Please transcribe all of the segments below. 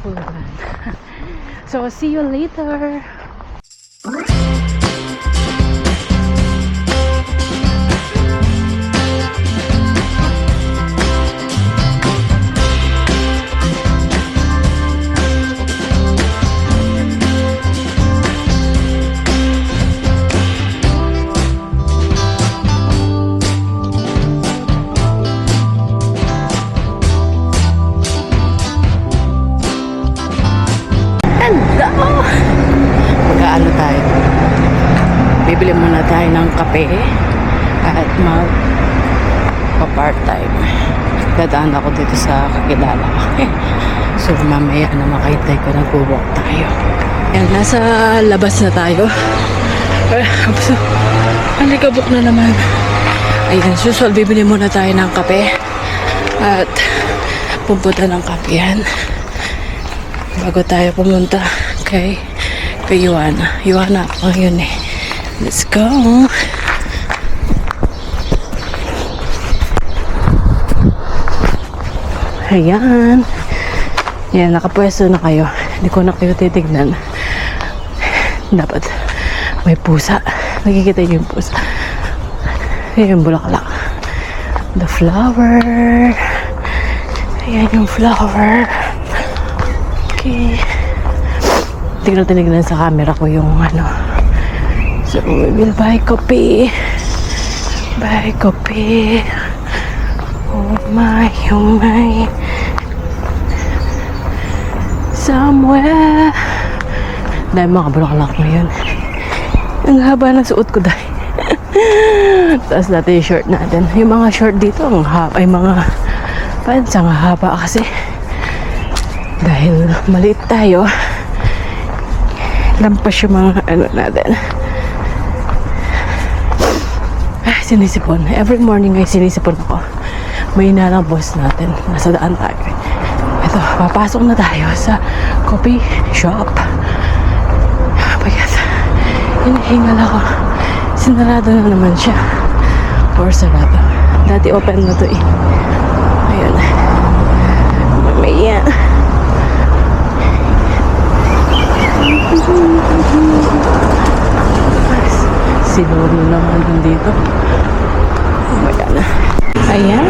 Pulutan. So, see you later. Mag-aano tayo? Bibili muna tayo ng kape at mag-part-time. Dadaan ako dito sa kakilala ko. So mamaya na makahintay ko, nag-walk tayo. Ayan, nasa labas na tayo. Alikabok na naman. Ayan, susual, bibili muna tayo ng kape at pupunta ng kapehan bago tayo pumunta kay Yuana. Yuana ako yun eh. Let's go! Ayan. Yan, nakapwesto na kayo. Hindi ko na kayo titignan. Dapat may pusa. Nakikita niyo yung pusa. Ayan yung bulaklak. The flower. Ayan yung flower. Okay. Tinignan sa camera ko yung ano. So, we will buy coffee. Buy coffee. Oh my, oh my. Somewhere. Dahil mga bulaklak na yun. Ang haba ng suot ko dahil. Tapos dati yung short natin. Yung mga short dito, ang haba, ay mga pants, ang haba kasi. Dahil maliit tayo, lampas yung mga ano natin. Sinisipon. Every morning ay sinisipon ako. May inalang boss natin. Nasa daan tayo. Ito, papasok na tayo sa coffee shop. Pagkat, hinihingal ako. Sinarado na naman siya. Or sarado. Dati open na to eh. Ayun. Mamaya. Si Lolo naman dito. Mamaya na. Ayan.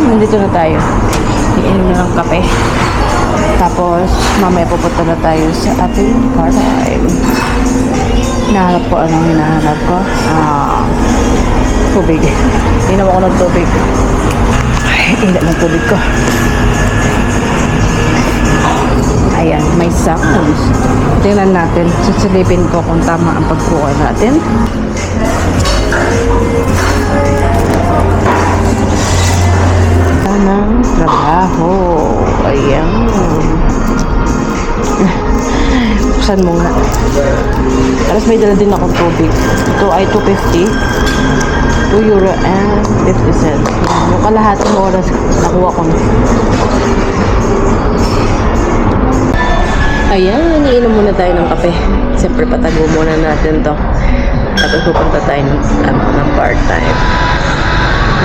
Nandito na tayo. Iinom na ng kape. Tapos, mamaya pupunta na tayo sa ating part-time. Hinahanap ko anong hinahanap ko. Tubig. Inom ako ng tubig. Ay, inom ng tubig ko. Ayan, may sounds. Tingnan natin. Susilipin ko kung tama ang pagkuha natin. Ng trabaho. Ayan. Buksan mo nga. Tapos may dala din akong tubig. Ito ay 2.50. 2 euro and 50 cents. Yung kalahating oras nakuha ko na. Ayan, iinom muna tayo ng kape. Siyempre patago muna natin to. Tapos pupunta tayo ng part-time.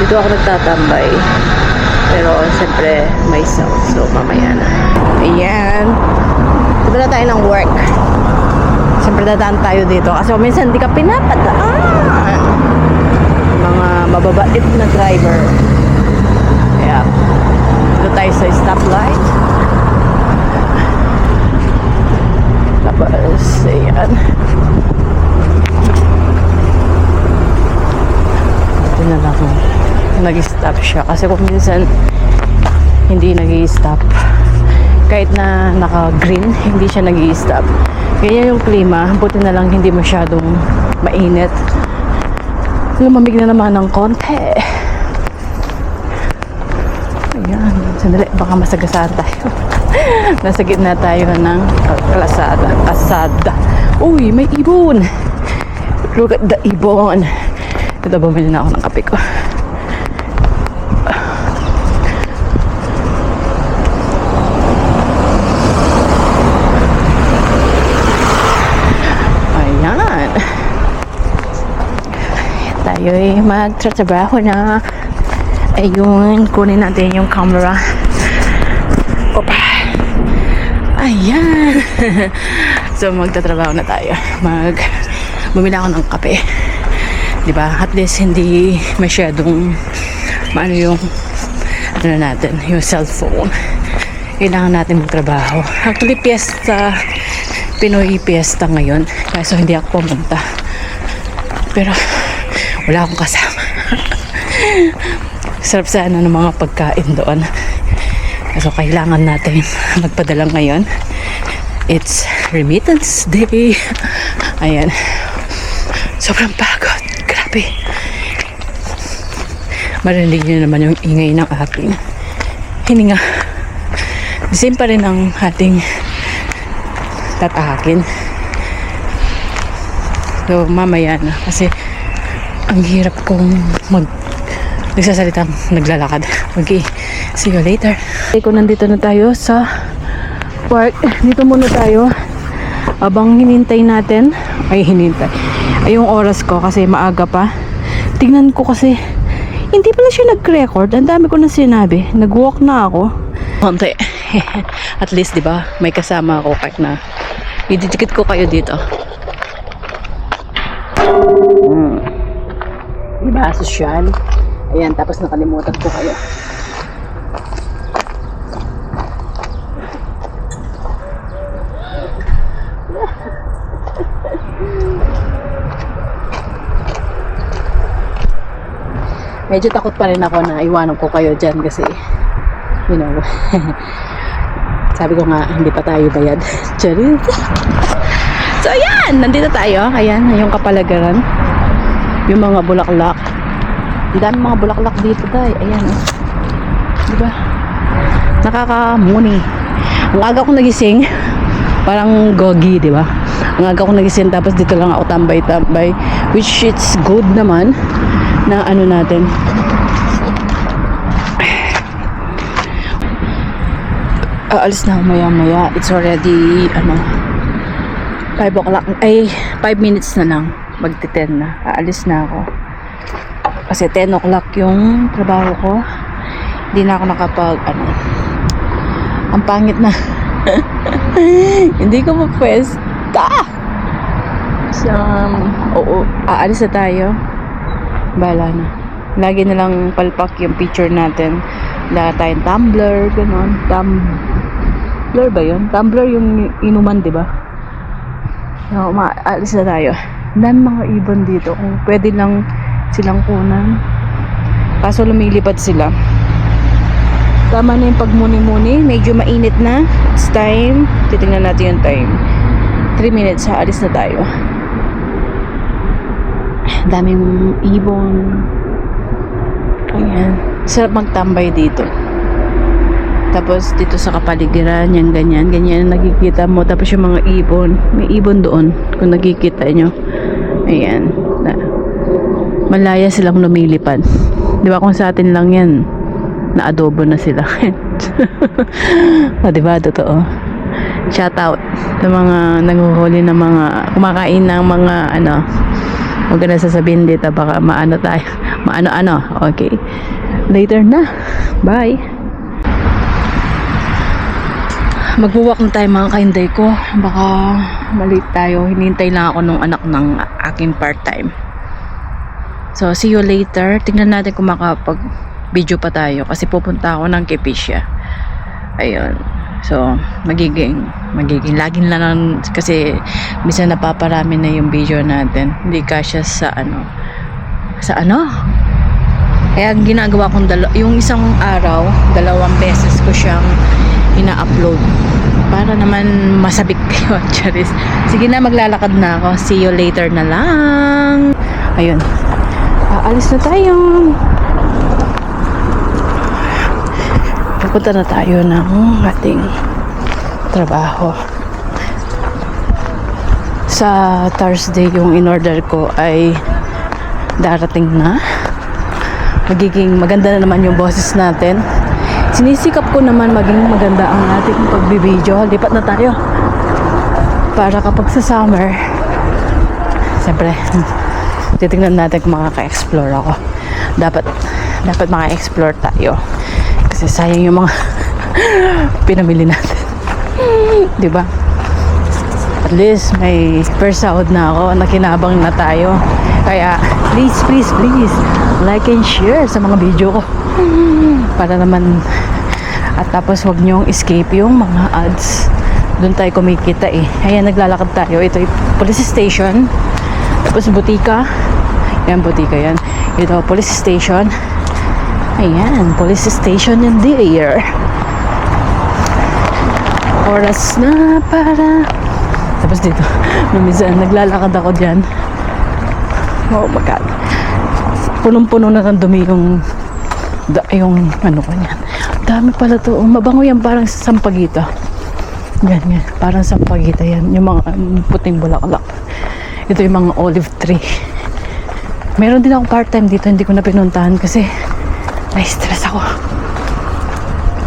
Dito ako nagtatambay. Pero siyempre may sound. So mamaya na. Ayan. Punta na tayo ng work. Siyempre dadaan tayo dito. Kasi minsan di ka pinapadaan. Mga mababait na driver. Kaya dito tayo sa stoplight. Tapos, ayan. Ito na lang. Nag-stop siya. Kasi kung minsan, hindi nag-stop. Kahit na naka-green, hindi siya nag-stop. Ganyan yung klima. Buti na lang hindi masyadong mainit. Lumamig na naman ng konti. Ayan. Sandali, baka masagasaan tayo. Nasa gitna tayo ng kasada. Uy, may ibon. Look at the ibon. Ito, bumili na ako ng kape ko. Ayan. Tayo'y magtratrabaho na. Ayun, kunin natin yung camera. Opa. Ayan. So, magtatrabaho na tayo. Bumili ako ng kape. Diba? At least, hindi masyadong yung natin, yung cellphone. Kailangan natin magtrabaho. Actually, Pinoy fiesta ngayon. Kaso hindi ako pumunta. Pero, wala akong kasama. Sarap sana ng mga pagkain doon. So, kailangan natin magpadala ngayon. It's remittance day. Ayan. Sobrang pagod. Grabe. Marinig nyo naman yung ingay ng aking hininga. Same pa rin ang ating tatahakin. So, mamaya na. Kasi, ang hirap kong nagsasalitang naglalakad. Okay. See you later. Kung nandito na tayo sa park, dito muna tayo. Abang hinintay natin. Ay, yung oras ko kasi maaga pa. Tingnan ko kasi, hindi pala siya nag-record. Ang dami ko na sinabi. Nag-walk na ako. Konti. At least, di ba, may kasama ako kahit na ididikit ko kayo dito. Diba, social? Ayan, tapos nakalimutan ko kayo. Medyo takot pa rin ako na iwanan ko kayo dyan kasi, you know, sabi ko nga, hindi pa tayo bayad. Charit. So, ayan, nandito tayo. Ayan, yung kapalagaran. Yung mga bulaklak. Ang dami mga bulaklak dito, tayo. Ayan, oh. Diba? Nakakamuni. Ang aga ko nagising, parang gogi, diba? Ang aga ko nagising, tapos dito lang ako tambay-tambay. Which it's good naman na ano natin. Aalis na ako maya-maya. It's already, 5 o'clock. Ay, 5 minutes na lang. Magti-10 na. Aalis na ako. Kasi 10 o'clock yung trabaho ko. Hindi na ako nakapag, ang pangit na. Hindi ko mapwesta. So, oo, aalis na tayo. Bahala na. Lagi na lang palpak yung picture natin. Wala tayong tumbler, gano'n. Tumbler ba yun? Tumbler yung inuman, di ba? So, maalis na tayo. Dami mga ibon dito. Kung pwede lang silang kunan. Kaso lumilipad sila. Tama na yung pagmuni-muni. Medyo mainit na. It's time. Titingnan natin yung time. 3 minutes. Aalis na tayo. Daming ibon. Ayan. Sarap magtambay dito. Tapos dito sa kapaligiran, yung ganyan nakikita mo. Tapos yung mga ibon. May ibon doon. Kung nakikita nyo. Ayan. Malaya silang lumilipad. Di ba kung sa atin lang yan, na-adobo na sila. O, di ba? Totoo. Shout out sa mga nanghuhuli ng mga kumakain ng mga huwag ka na sasabihin dito, baka maano tayo. Maano. Okay. Later na. Bye. Magbuwak na tayo mga kainday ko. Baka malate tayo. Hinintay lang ako nung anak ng aking part-time. So, see you later. Tingnan natin kung makapag-video pa tayo. Kasi pupunta ako ng Kepisya. Ayun. So, magiging laging lang kasi minsan napaparami na yung video natin. Hindi kasya sa Kaya ginagawa kong yung isang araw, 2 beses ko siyang ina-upload. Para naman masabik kayo, charis. Sige na, maglalakad na ako. See you later na lang. Ayun. Aalis na tayo. Pupunta na tayo ng ating trabaho. Sa Thursday, yung in-order ko ay darating na. Magiging maganda na naman yung boses natin. Sinisikap ko naman maging maganda ang ating pagbibideo. Lipat na tayo. Para kapag sa summer, siyempre, titingnan natin kung makaka-explore ako. Dapat maka-explore tayo. Kasi sayang yung mga pinamili natin. Di ba? At least may first sahod na ako, nakinabang na tayo. Kaya please, please, please like and share sa mga video ko. Para naman, at tapos wag niyong escape yung mga ads. Doon tayo kumikita eh. Ayan, naglalakad tayo. Ito yung police station. Tapos butika. Yan, butika yan. Ito, police station. Ayan, police station in the air. Oras na para. Tapos dito, minsan naglalakad ako dyan. Oh my God. Punong-puno na ng dumi yung ano ko yan. Dami pala to. Mabango yan, parang sampagita. Yan. Parang sampagita yan. Yung mga puting bulaklak. Ito yung mga olive tree. Meron din akong part-time dito. Hindi ko na pinuntahan kasi na-stress ako.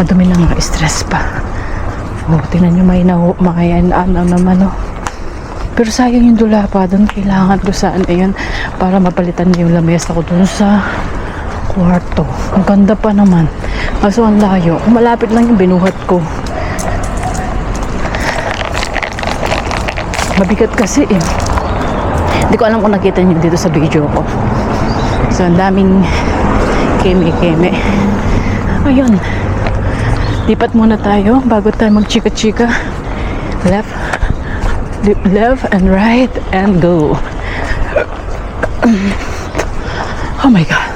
Madumi na nga, stress pa. Oh, tingnan nyo, may ano naman, oh. Pero sayang yung dula pa. Doon kailangan ko saan, ayun, para mapalitan yung lamesa ko doon sa kwarto. Ang ganda pa naman. Kaso ang layo. Malapit lang yung binuhat ko. Mabigat kasi eh. Hindi ko alam kung nakita nyo dito sa video ko. So, ang daming keme-keme. Ayun. Lipat muna tayo bago tayo magchika-chika. Left and right and go. Oh my God.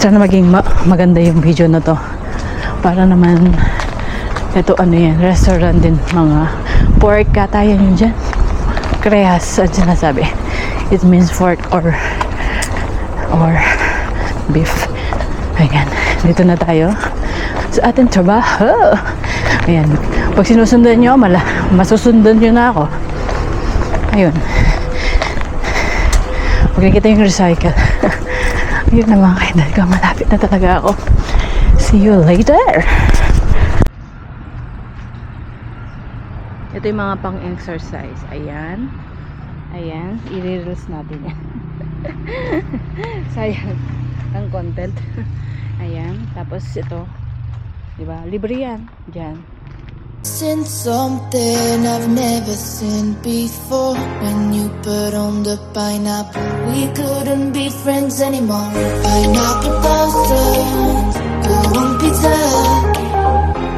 Sana maging maganda yung video na to. Para naman ito ano yan, restaurant din, mga pork katayan yun dyan. Crehas, at sinasabi. It means pork or beef. Ayan, dito na tayo sa ating trabaho. Ayan, pag sinusundan nyo, masusundan nyo na ako. Ayun. Pag nakita yung recycle. Ayun na mga kaidal ko, malapit na talaga ako. See you later! Ito yung mga pang-exercise. Ayan. Ayan. I-reels natin yan. Sayang ang content. Ayan. Tapos ito. Diba? Libre yan. Diyan. Seen something I've never seen before. When you put on the pineapple, we couldn't be friends anymore. Pineapple blossoms, go on pizza.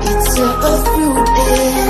It's a fruit.